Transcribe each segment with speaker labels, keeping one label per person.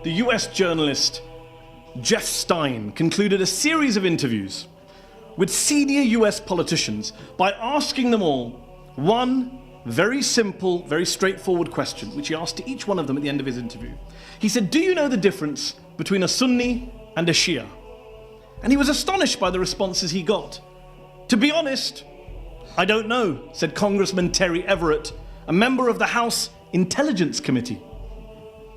Speaker 1: the US journalist Jeff Stein concluded a series of interviews with senior US politicians by asking them all one very simple, very straightforward question, which he asked to each one of them at the end of his interview. He said, do you know the difference between a Sunni and a Shia? And he was astonished by the responses he got. To be honest, I don't know, said Congressman Terry Everett, a member of the House Intelligence Committee.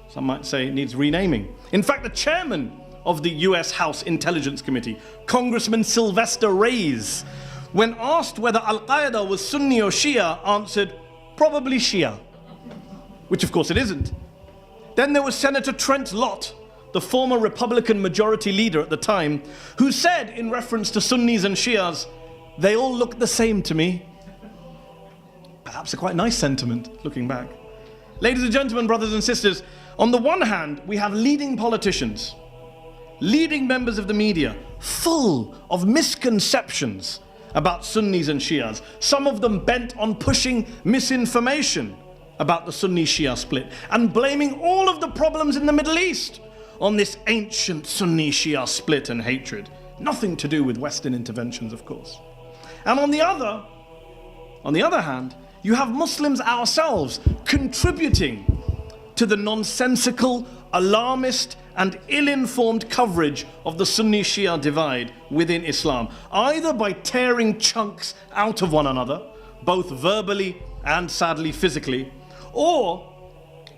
Speaker 1: Some might say it needs renaming. In fact, the chairman of the US House Intelligence Committee, Congressman Sylvester Reyes, when asked whether Al-Qaeda was Sunni or Shia, answered, probably Shia, which of course it isn't. Then there was Senator Trent Lott, the former Republican majority leader at the time, who said in reference to Sunnis and Shias, they all look the same to me. Perhaps a quite nice sentiment, looking back. Ladies and gentlemen, brothers and sisters, on the one hand, we have leading politicians, leading members of the media, full of misconceptions about Sunnis and Shias, some of them bent on pushing misinformation about the Sunni-Shia split and blaming all of the problems in the Middle East on this ancient Sunni-Shia split and hatred. Nothing to do with Western interventions, of course. And on the other hand, you have Muslims ourselves contributing to the nonsensical, alarmist, and ill-informed coverage of the Sunni-Shia divide within Islam, either by tearing chunks out of one another, both verbally and sadly physically, or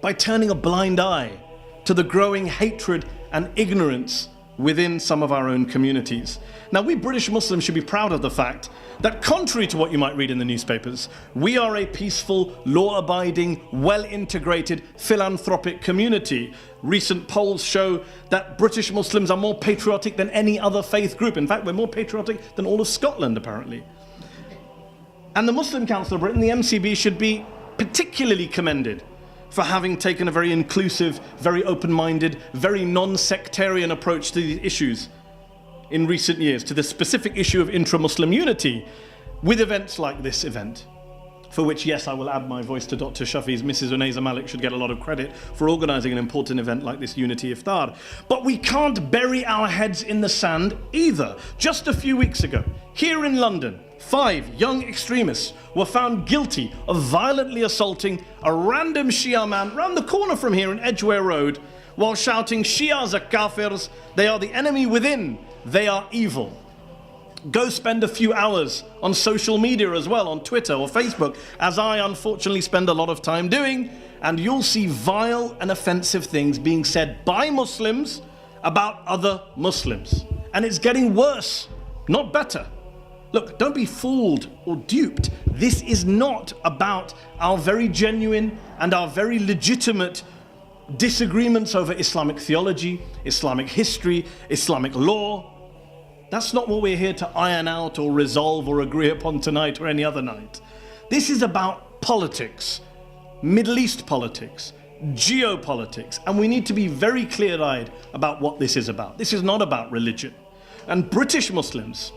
Speaker 1: by turning a blind eye to the growing hatred and ignorance within some of our own communities. Now, we British Muslims should be proud of the fact that, contrary to what you might read in the newspapers, we are a peaceful, law-abiding, well-integrated, philanthropic community. Recent polls show that British Muslims are more patriotic than any other faith group. In fact, we're more patriotic than all of Scotland, apparently. And the Muslim Council of Britain, the MCB, should be particularly commended for having taken a very inclusive, very open-minded, very non-sectarian approach to these issues in recent years, to the specific issue of intra-Muslim unity, with events like this event, for which, yes, I will add my voice to Dr. Shafi's. Mrs. Unayza Malik should get a lot of credit for organising an important event like this Unity Iftar. But we can't bury our heads in the sand either. Just a few weeks ago, here in London, 5 young extremists were found guilty of violently assaulting a random Shia man round the corner from here in Edgware Road while shouting, Shias are kafirs, they are the enemy within, they are evil. Go spend a few hours on social media as well, on Twitter or Facebook, as I unfortunately spend a lot of time doing, and you'll see vile and offensive things being said by Muslims about other Muslims. And it's getting worse, not better. Look, don't be fooled or duped. This is not about our very genuine and our very legitimate disagreements over Islamic theology, Islamic history, Islamic law. That's not what we're here to iron out or resolve or agree upon tonight or any other night. This is about politics, Middle East politics, geopolitics, and we need to be very clear-eyed about what this is about. This is not about religion. And British Muslims,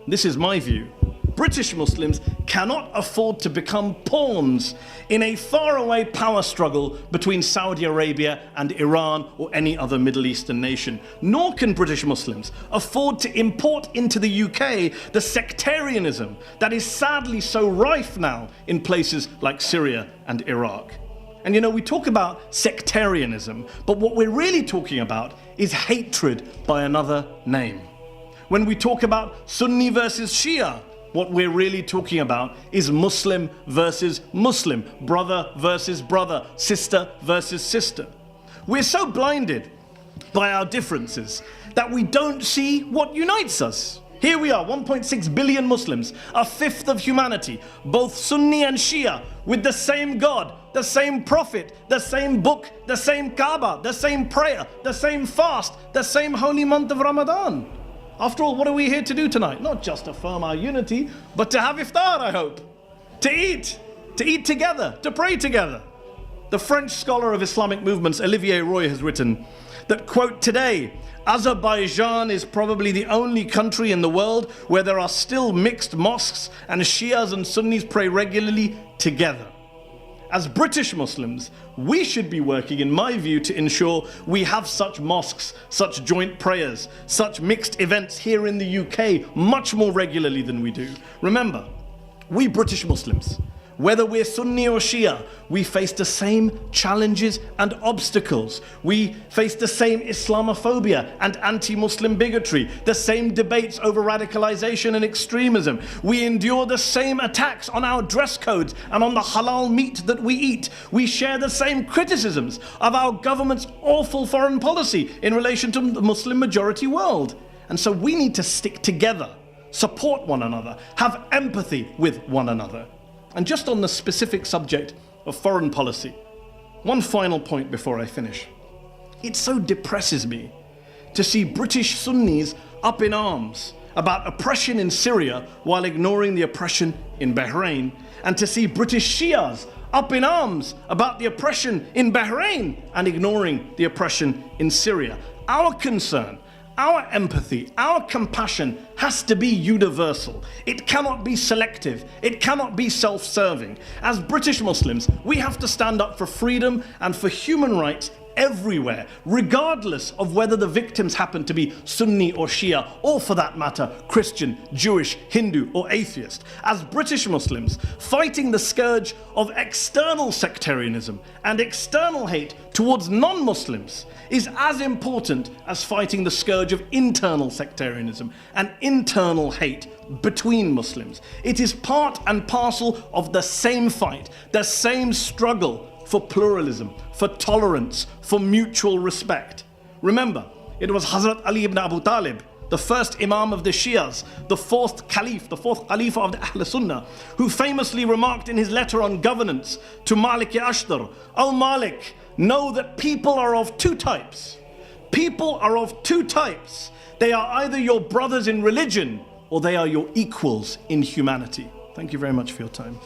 Speaker 1: this is my view, British Muslims cannot afford to become pawns in a faraway power struggle between Saudi Arabia and Iran or any other Middle Eastern nation. Nor can British Muslims afford to import into the UK the sectarianism that is sadly so rife now in places like Syria and Iraq. And you know, we talk about sectarianism, but what we're really talking about is hatred by another name. When we talk about Sunni versus Shia, what we're really talking about is Muslim versus Muslim, brother versus brother, sister versus sister. We're so blinded by our differences that we don't see what unites us. Here we are, 1.6 billion Muslims, a fifth of humanity, both Sunni and Shia, with the same God, the same prophet, the same book, the same Kaaba, the same prayer, the same fast, the same holy month of Ramadan. After all, what are we here to do tonight? Not just affirm our unity, but to have iftar, I hope. To eat together, to pray together. The French scholar of Islamic movements, Olivier Roy, has written that, quote, today, Azerbaijan is probably the only country in the world where there are still mixed mosques and Shias and Sunnis pray regularly together. as British Muslims, we should be working, in my view, to ensure we have such mosques, such joint prayers, such mixed events here in the UK much more regularly than we do. Remember, we British Muslims, whether we're Sunni or Shia, we face the same challenges and obstacles. We face the same Islamophobia and anti-Muslim bigotry, the same debates over radicalization and extremism. We endure the same attacks on our dress codes and on the halal meat that we eat. We share the same criticisms of our government's awful foreign policy in relation to the Muslim majority world. And so we need to stick together, support one another, have empathy with one another. And just on the specific subject of foreign policy, one final point before I finish. It so depresses me to see British Sunnis up in arms about oppression in Syria while ignoring the oppression in Bahrain, and to see British Shias up in arms about the oppression in Bahrain and ignoring the oppression in Syria. Our concern, our empathy, our compassion has to be universal. It cannot be selective. It cannot be self-serving. As British Muslims, we have to stand up for freedom and for human rights everywhere, regardless of whether the victims happen to be Sunni or Shia, or for that matter, Christian, Jewish, Hindu or atheist. As British Muslims, fighting the scourge of external sectarianism and external hate towards non-Muslims is as important as fighting the scourge of internal sectarianism and internal hate between Muslims. It is part and parcel of the same fight, the same struggle for pluralism, for tolerance, for mutual respect. Remember, it was Hazrat Ali ibn Abu Talib, the first Imam of the Shias, the fourth Caliph, the fourth Khalifa of the Ahl Sunnah, who famously remarked in his letter on governance to Malik Ashtar, "O Malik, know that people are of two types. People are of two types. They are either your brothers in religion or they are your equals in humanity." Thank you very much for your time.